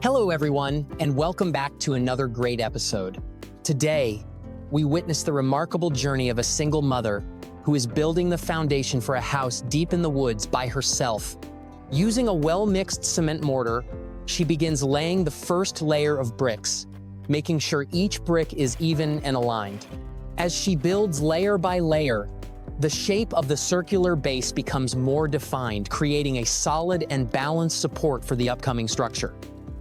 Hello, everyone, and welcome back to another great episode. Today, we witness the remarkable journey of a single mother who is building the foundation for a house deep in the woods by herself. Using a well-mixed cement mortar, she begins laying the first layer of bricks, making sure each brick is even and aligned. As she builds layer by layer, the shape of the circular base becomes more defined, creating a solid and balanced support for the upcoming structure.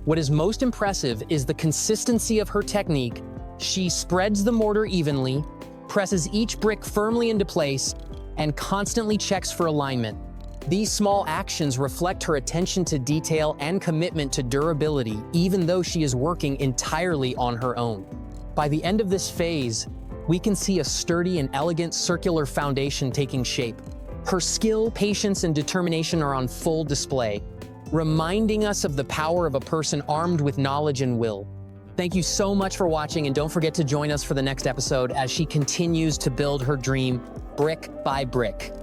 What is most impressive is the consistency of her technique. She spreads the mortar evenly, presses each brick firmly into place, and constantly checks for alignment. These small actions reflect her attention to detail and commitment to durability, even though she is working entirely on her own. By the end of this phase, we can see a sturdy and elegant circular foundation taking shape. Her skill, patience, and determination are on full display, reminding us of the power of a person armed with knowledge and will. Thank you so much for watching, and don't forget to join us for the next episode as she continues to build her dream brick by brick.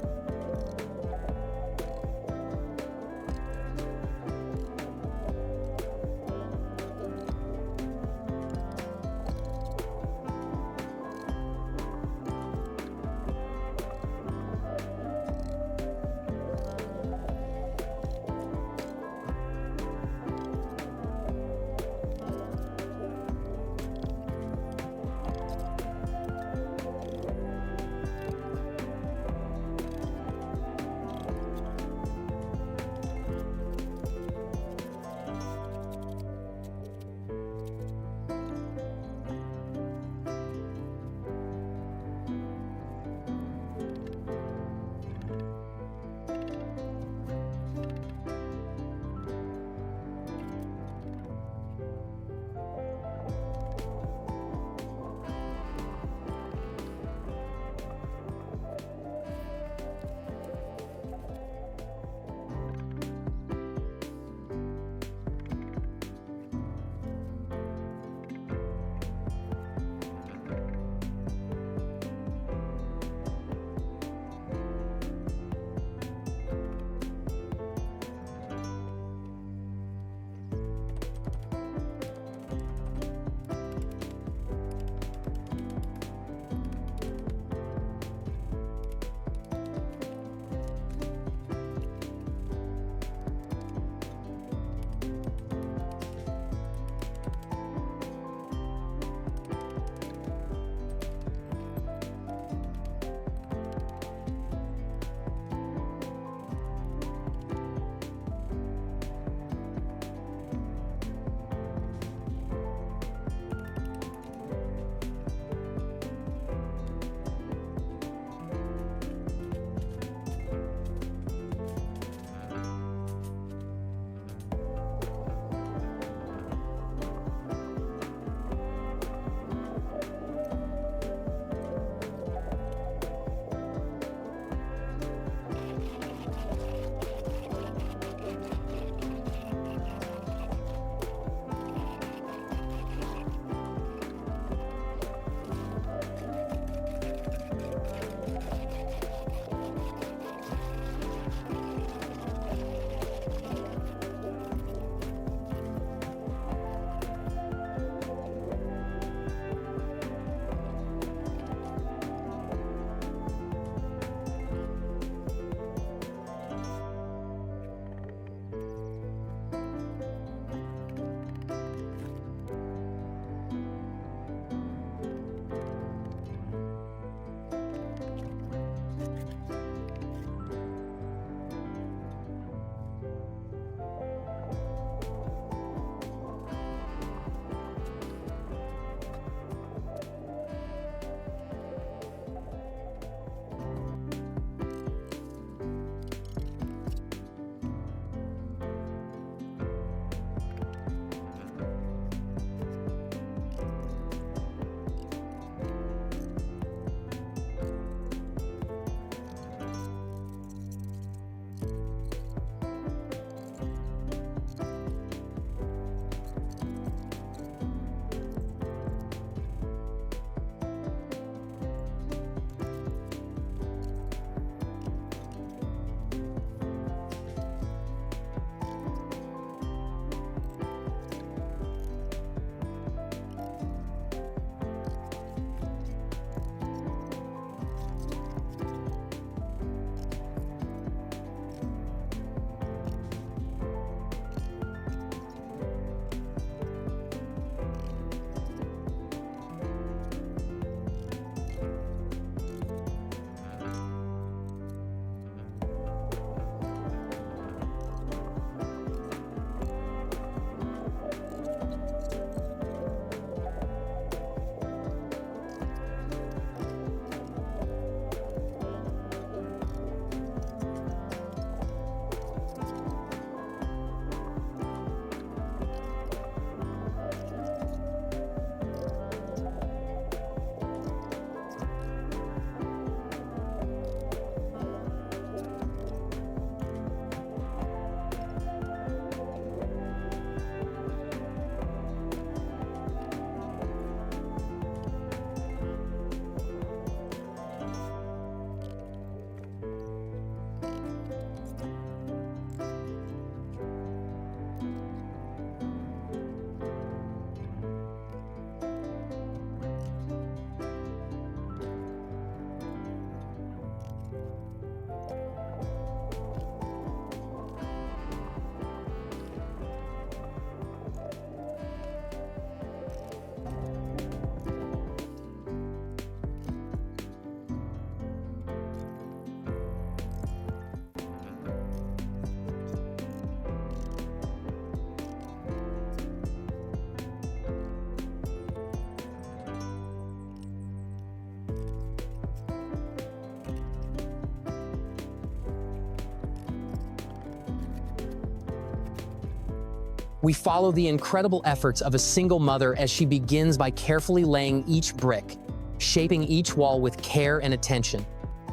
We follow the incredible efforts of a single mother as she begins by carefully laying each brick, shaping each wall with care and attention.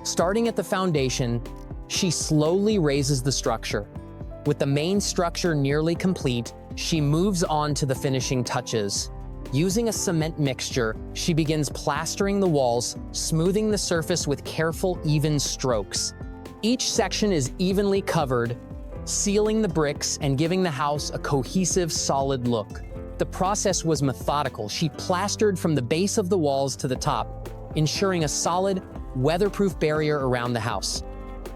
Starting at the foundation, she slowly raises the structure. With the main structure nearly complete, she moves on to the finishing touches. Using a cement mixture, she begins plastering the walls, smoothing the surface with careful, even strokes. Each section is evenly covered, sealing the bricks and giving the house a cohesive, solid look. The process was methodical. She plastered from the base of the walls to the top, ensuring a solid, weatherproof barrier around the house.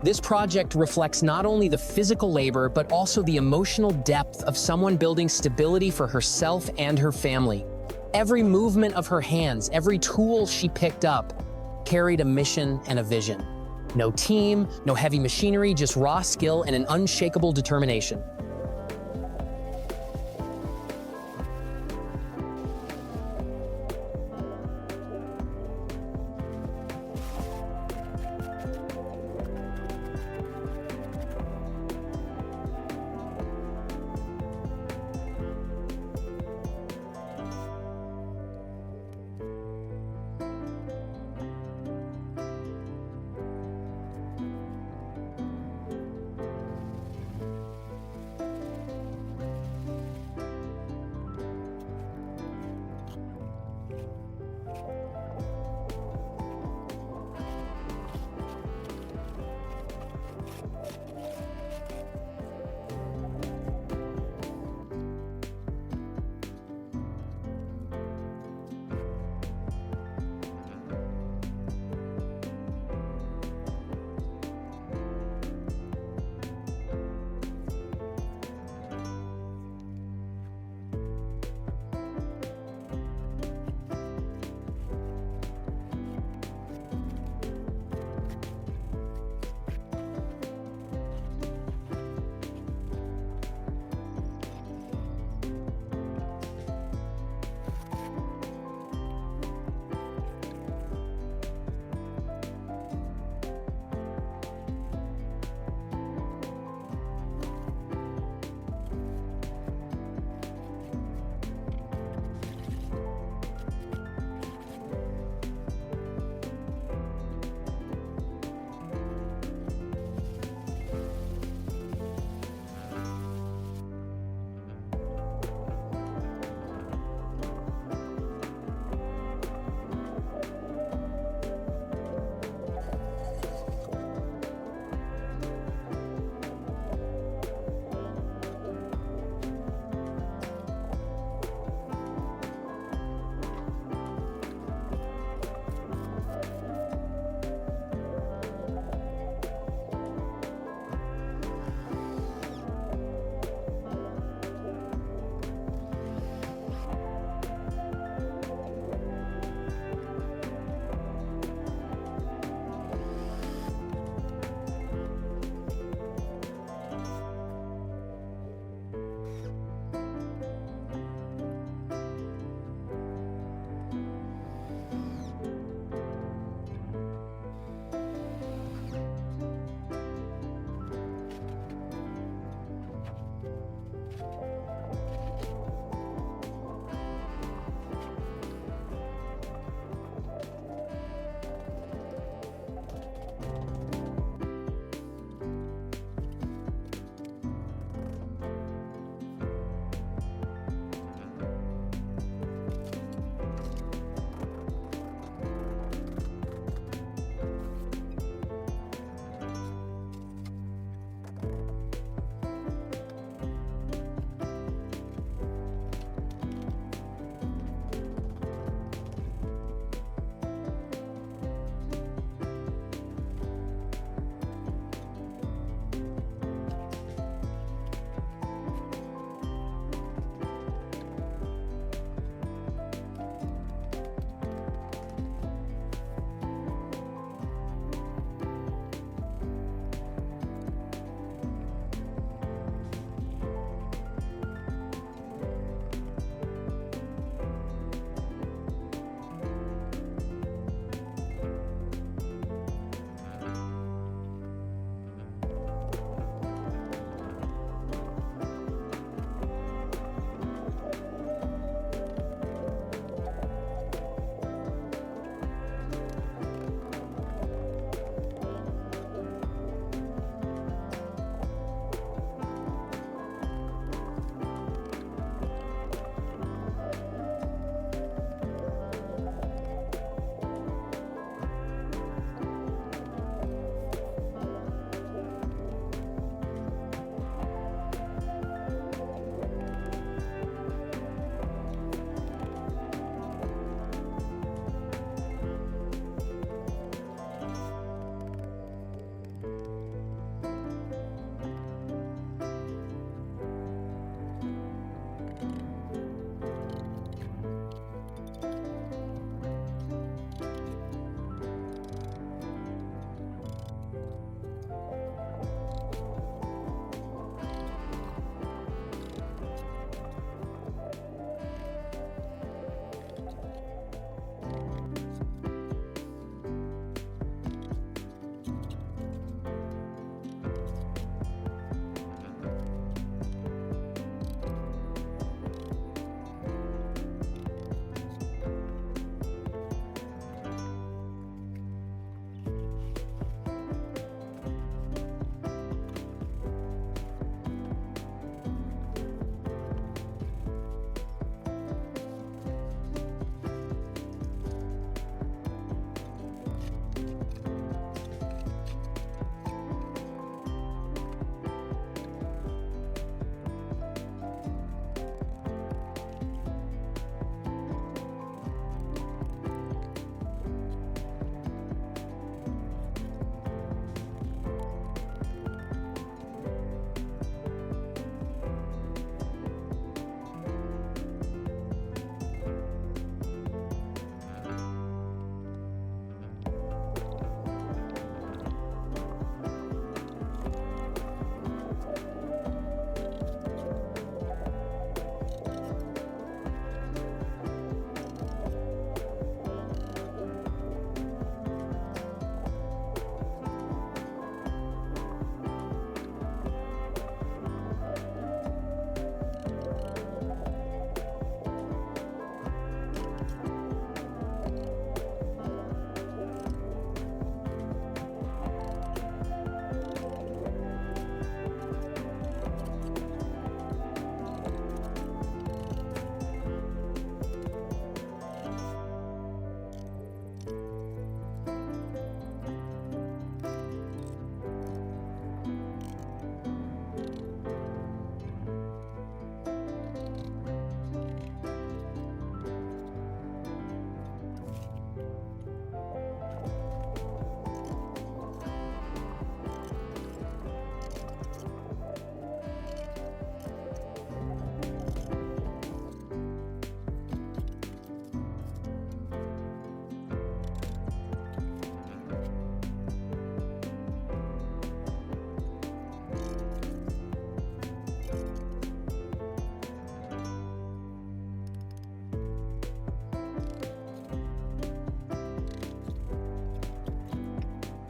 This project reflects not only the physical labor, but also the emotional depth of someone building stability for herself and her family. Every movement of her hands, every tool she picked up, carried a mission and a vision. No team, no heavy machinery, just raw skill and an unshakable determination.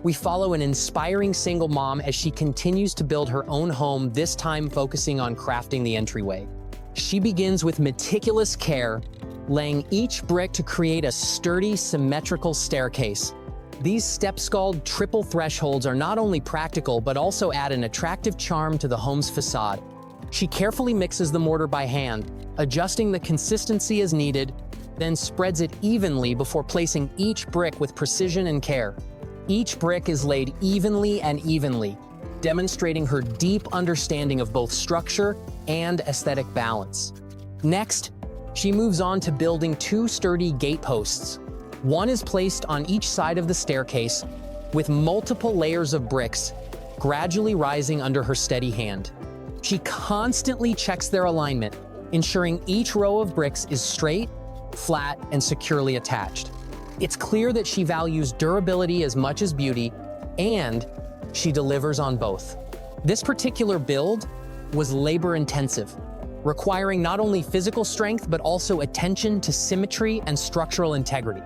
We follow an inspiring single mom as she continues to build her own home, this time focusing on crafting the entryway. She begins with meticulous care, laying each brick to create a sturdy, symmetrical staircase. These step-scalled triple thresholds are not only practical but also add an attractive charm to the home's facade. She carefully mixes the mortar by hand, adjusting the consistency as needed, then spreads it evenly before placing each brick with precision and care. Each brick is laid evenly, demonstrating her deep understanding of both structure and aesthetic balance. Next, she moves on to building two sturdy gate posts. One is placed on each side of the staircase, with multiple layers of bricks gradually rising under her steady hand. She constantly checks their alignment, ensuring each row of bricks is straight, flat, and securely attached. It's clear that she values durability as much as beauty, and she delivers on both. This particular build was labor-intensive, requiring not only physical strength but also attention to symmetry and structural integrity.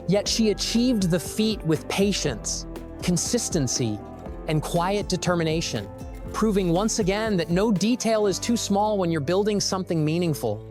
Yet she achieved the feat with patience, consistency, and quiet determination, proving once again that no detail is too small when you're building something meaningful.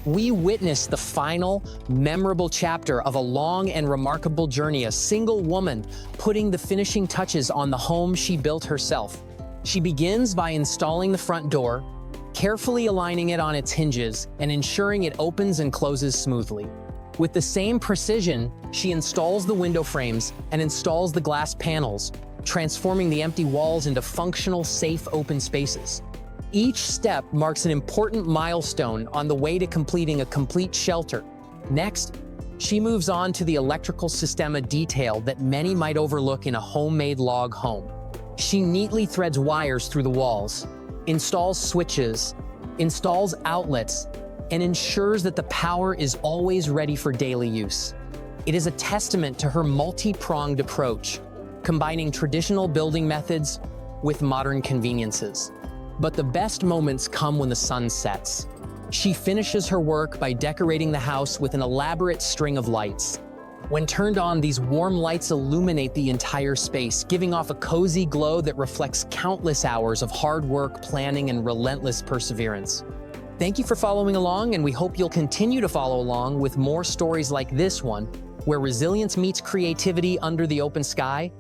We witness the final, memorable chapter of a long and remarkable journey, a single woman putting the finishing touches on the home she built herself. She begins by installing the front door, carefully aligning it on its hinges and ensuring it opens and closes smoothly. With the same precision, she installs the window frames and installs the glass panels, transforming the empty walls into functional, safe, open spaces. Each step marks an important milestone on the way to completing a complete shelter. Next, she moves on to the electrical system, a detail that many might overlook in a homemade log home. She neatly threads wires through the walls, installs switches, installs outlets, and ensures that the power is always ready for daily use. It is a testament to her multi-pronged approach, combining traditional building methods with modern conveniences. But the best moments come when the sun sets. She finishes her work by decorating the house with an elaborate string of lights. When turned on, these warm lights illuminate the entire space, giving off a cozy glow that reflects countless hours of hard work, planning, and relentless perseverance. Thank you for following along, and we hope you'll continue to follow along with more stories like this one, where resilience meets creativity under the open sky.